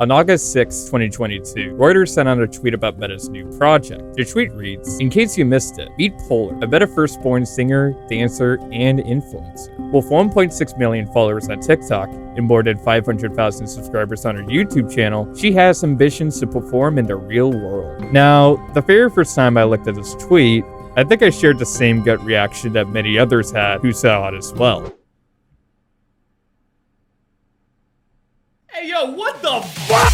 On August 6, 2022, Reuters sent out a tweet about Meta's new project. The tweet reads, "In case you missed it, meet Polar, a Meta-first-born singer, dancer, and influencer. With 1.6 million followers on TikTok and more than 500,000 subscribers on her YouTube channel, she has ambitions to perform in the real world." Now, the very first time I looked at this tweet, I think I shared the same gut reaction that many others had who saw it as well. Hey, yo, what the fuck?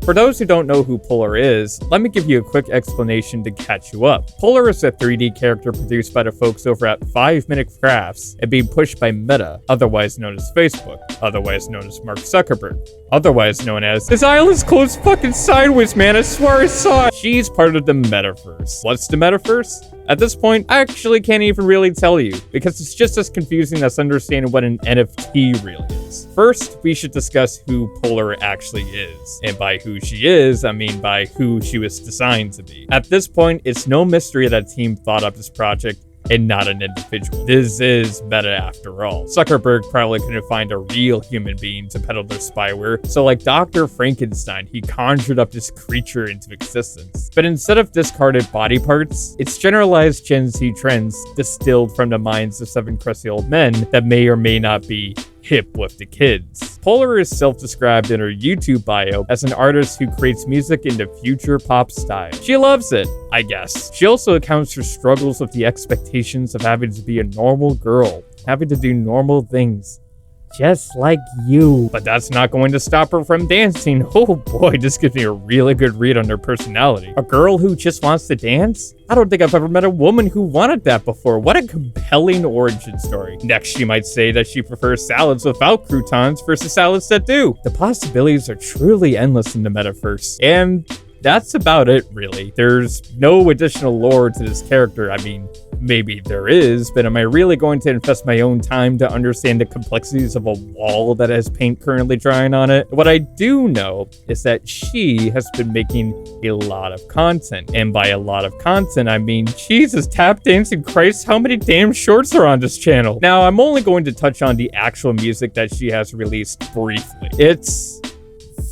For those who don't know who Polar is, let me give you a quick explanation to catch you up. Polar is a 3D character produced by the folks over at 5 Minute Crafts and being pushed by Meta, otherwise known as Facebook, otherwise known as Mark Zuckerberg, otherwise known as "This island's closed fucking sideways, man, I swear I saw it." She's part of the metaverse. What's the metaverse? At this point, I actually can't even really tell you, because it's just as confusing as understanding what an NFT really is. First, we should discuss who Polar actually is. And by who she is, I mean by who she was designed to be. At this point, it's no mystery that team thought up this project and not an individual. This is Meta after all. Zuckerberg probably couldn't find a real human being to peddle their spyware, so like Dr. Frankenstein, he conjured up this creature into existence. But instead of discarded body parts, it's generalized Gen Z trends distilled from the minds of 7 crusty old men that may or may not be hip with the kids. Polar is self-described in her YouTube bio as an artist who creates music in the future pop style. She loves it, I guess. She also accounts for struggles with the expectations of having to be a normal girl, having to do normal things. Just like you. But that's not going to stop her from dancing. Oh boy, this gives me a really good read on her personality. A girl who just wants to dance? I don't think I've ever met a woman who wanted that before. What a compelling origin story. Next, she might say that she prefers salads without croutons versus salads that do. The possibilities are truly endless in the metaverse. And that's about it, really. There's no additional lore to this character. I mean, maybe there is, but am I really going to invest my own time to understand the complexities of a wall that has paint currently drying on it? What I do know is that she has been making a lot of content. And by a lot of content, I mean, Jesus, tap dancing Christ, how many damn shorts are on this channel? Now, I'm only going to touch on the actual music that she has released briefly. It's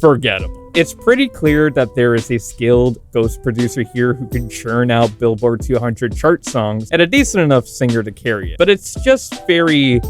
forgettable. It's pretty clear that there is a skilled ghost producer here who can churn out Billboard 200 chart songs and a decent enough singer to carry it. But it's just very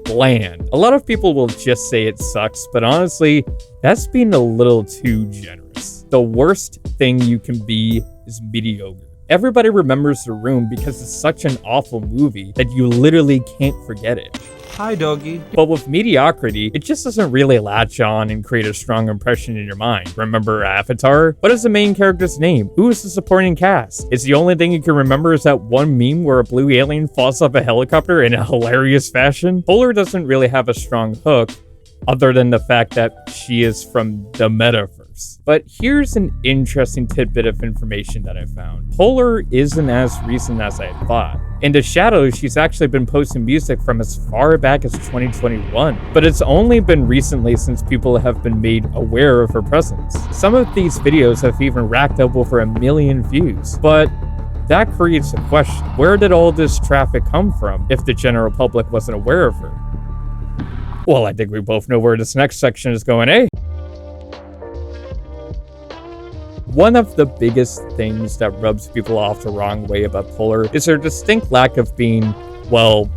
bland. A lot of people will just say it sucks, but honestly, that's being a little too generous. The worst thing you can be is mediocre. Everybody remembers The Room because it's such an awful movie that you literally can't forget it. Hi, doggy. But with mediocrity, it just doesn't really latch on and create a strong impression in your mind. Remember Avatar? What is the main character's name? Who is the supporting cast? Is the only thing you can remember is that one meme where a blue alien falls off a helicopter in a hilarious fashion? Polar doesn't really have a strong hook, other than the fact that she is from the metaverse. But here's an interesting tidbit of information that I found. Polar isn't as recent as I thought. In the shadows, she's actually been posting music from as far back as 2021. But it's only been recently since people have been made aware of her presence. Some of these videos have even racked up over 1 million views. But that creates a question. Where did all this traffic come from if the general public wasn't aware of her? Well, I think we both know where this next section is going, eh? One of the biggest things that rubs people off the wrong way about Polar is her distinct lack of being, well,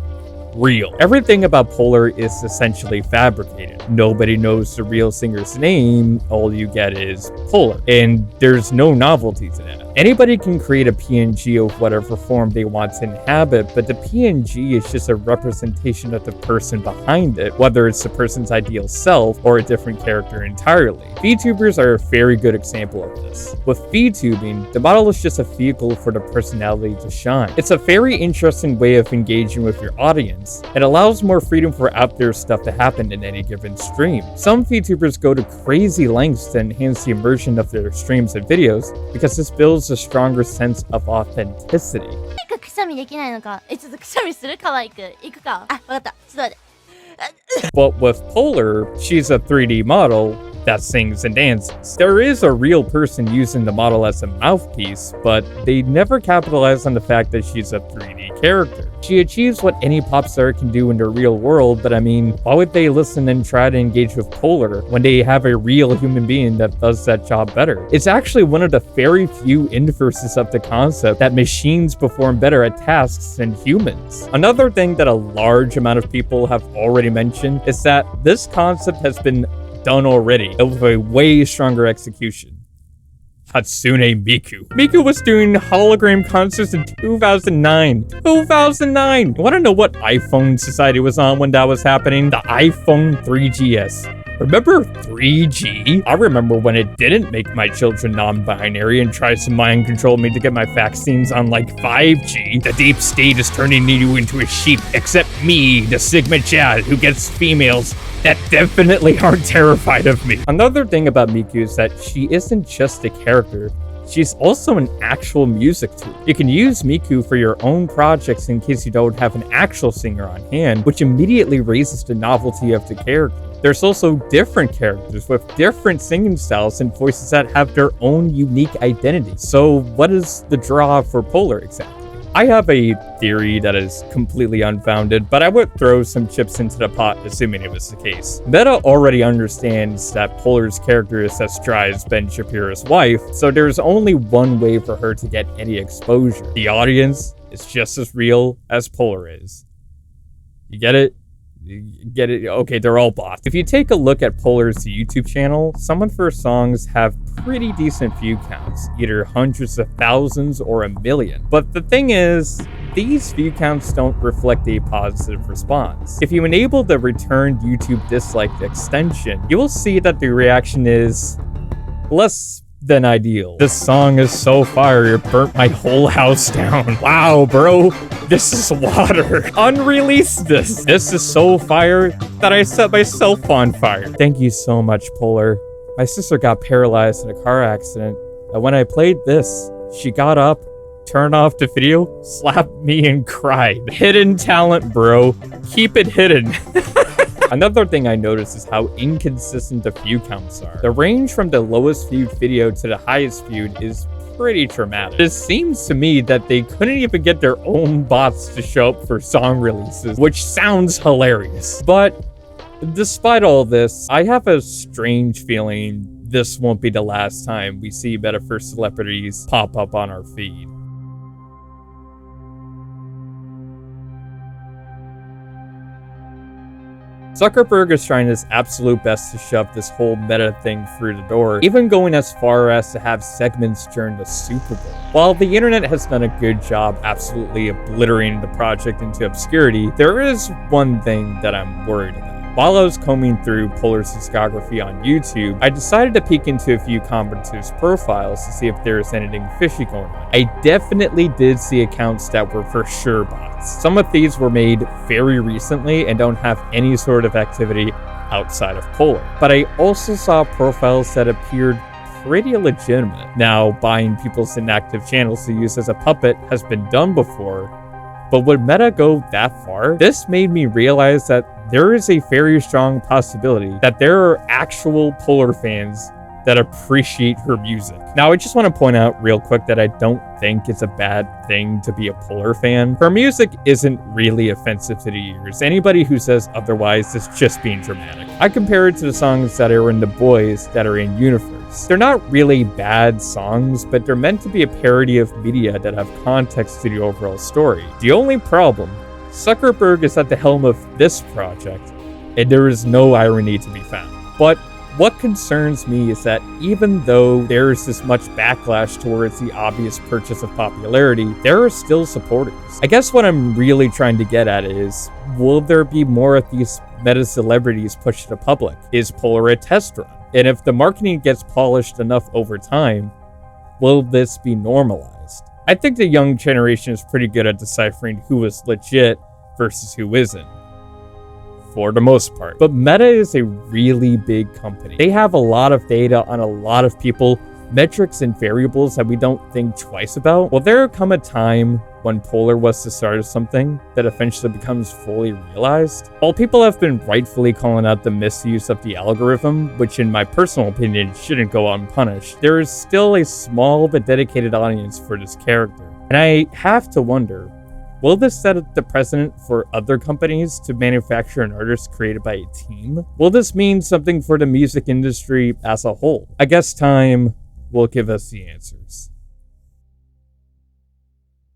real. Everything about Polar is essentially fabricated. Nobody knows the real singer's name, all you get is Polar. And there's no novelty to that. Anybody can create a PNG of whatever form they want to inhabit, but the PNG is just a representation of the person behind it, whether it's the person's ideal self or a different character entirely. VTubers are a very good example of this. With VTubing, the model is just a vehicle for the personality to shine. It's a very interesting way of engaging with your audience. It allows more freedom for out there stuff to happen in any given stream. Some VTubers go to crazy lengths to enhance the immersion of their streams and videos because this builds a stronger sense of authenticity. くしゃみできないのか。ちょっとくしゃみする？可愛く。行くか。あ、わかった。ちょっと待って。But with Polar, she's a 3D model, that sings and dances. There is a real person using the model as a mouthpiece, but they never capitalize on the fact that she's a 3D character. She achieves what any pop star can do in the real world, but I mean, why would they listen and try to engage with Polar when they have a real human being that does that job better? It's actually one of the very few inverses of the concept that machines perform better at tasks than humans. Another thing that a large amount of people have already mentioned is that this concept has been done already with a way stronger execution. Hatsune Miku. Miku was doing hologram concerts in 2009. 2009! You wanna know what iPhone society was on when that was happening? The iPhone 3GS. Remember 3G? I remember when it didn't make my children non-binary and tries to mind control me to get my vaccines on like 5G. The deep state is turning you into a sheep, except me, the Sigma Chad, who gets females that definitely aren't terrified of me. Another thing about Miku is that she isn't just a character. She's also an actual music tool. You can use Miku for your own projects in case you don't have an actual singer on hand, which immediately raises the novelty of the character. There's also different characters with different singing styles and voices that have their own unique identity. So what is the draw for Polar exactly? I have a theory that is completely unfounded, but I would throw some chips into the pot assuming it was the case. Meta already understands that Polar's character is as dry as Ben Shapiro's wife, so there's only one way for her to get any exposure. The audience is just as real as Polar is. You get it? You get it? Okay, they're all bots. If you take a look at Polar's YouTube channel, some of her songs have pretty decent view counts, either hundreds of thousands or a million. But the thing is, these view counts don't reflect a positive response. If you enable the return YouTube dislike extension, you will see that the reaction is less than ideal. This song is so fire, it burnt my whole house down. Wow, bro, this is water. Unrelease this. This is so fire that I set myself on fire. Thank you so much, Polar. My sister got paralyzed in a car accident, and when I played this, she got up, turned off the video, slapped me, and cried. Hidden talent, bro. Keep it hidden. Another thing I noticed is how inconsistent the view counts are. The range from the lowest viewed video to the highest viewed is pretty dramatic. It seems to me that they couldn't even get their own bots to show up for song releases, which sounds hilarious. But despite all this, I have a strange feeling this won't be the last time we see metaverse celebrities pop up on our feed. Zuckerberg is trying his absolute best to shove this whole meta thing through the door, even going as far as to have segments during the Super Bowl. While the internet has done a good job absolutely obliterating the project into obscurity, there is one thing that I'm worried about. While I was combing through Polar's discography on YouTube, I decided to peek into a few commenters' profiles to see if there is anything fishy going on. I definitely did see accounts that were for sure bots. Some of these were made very recently and don't have any sort of activity outside of Polar. But I also saw profiles that appeared pretty legitimate. Now, buying people's inactive channels to use as a puppet has been done before, but would Meta go that far? This made me realize that there is a very strong possibility that there are actual Polar fans that appreciate her music. Now, I just want to point out real quick that I don't think it's a bad thing to be a Polar fan. Her music isn't really offensive to the ears. Anybody who says otherwise is just being dramatic. I compare it to the songs that are in The Boys that are in Universe. They're not really bad songs, but they're meant to be a parody of media that have context to the overall story. The only problem, Zuckerberg is at the helm of this project, and there is no irony to be found. But what concerns me is that even though there is this much backlash towards the obvious purchase of popularity, there are still supporters. I guess what I'm really trying to get at is, will there be more of these meta celebrities pushed to the public? Is Polar a test run? And if the marketing gets polished enough over time, will this be normalized? I think the young generation is pretty good at deciphering who is legit versus who isn't, for the most part. But Meta is a really big company. They have a lot of data on a lot of people, metrics and variables that we don't think twice about. Will there come a time when Polar was the start of something that eventually becomes fully realized? While people have been rightfully calling out the misuse of the algorithm, which in my personal opinion shouldn't go unpunished, there is still a small but dedicated audience for this character. And I have to wonder, will this set the precedent for other companies to manufacture an artist created by a team? Will this mean something for the music industry as a whole? I guess time will give us the answers.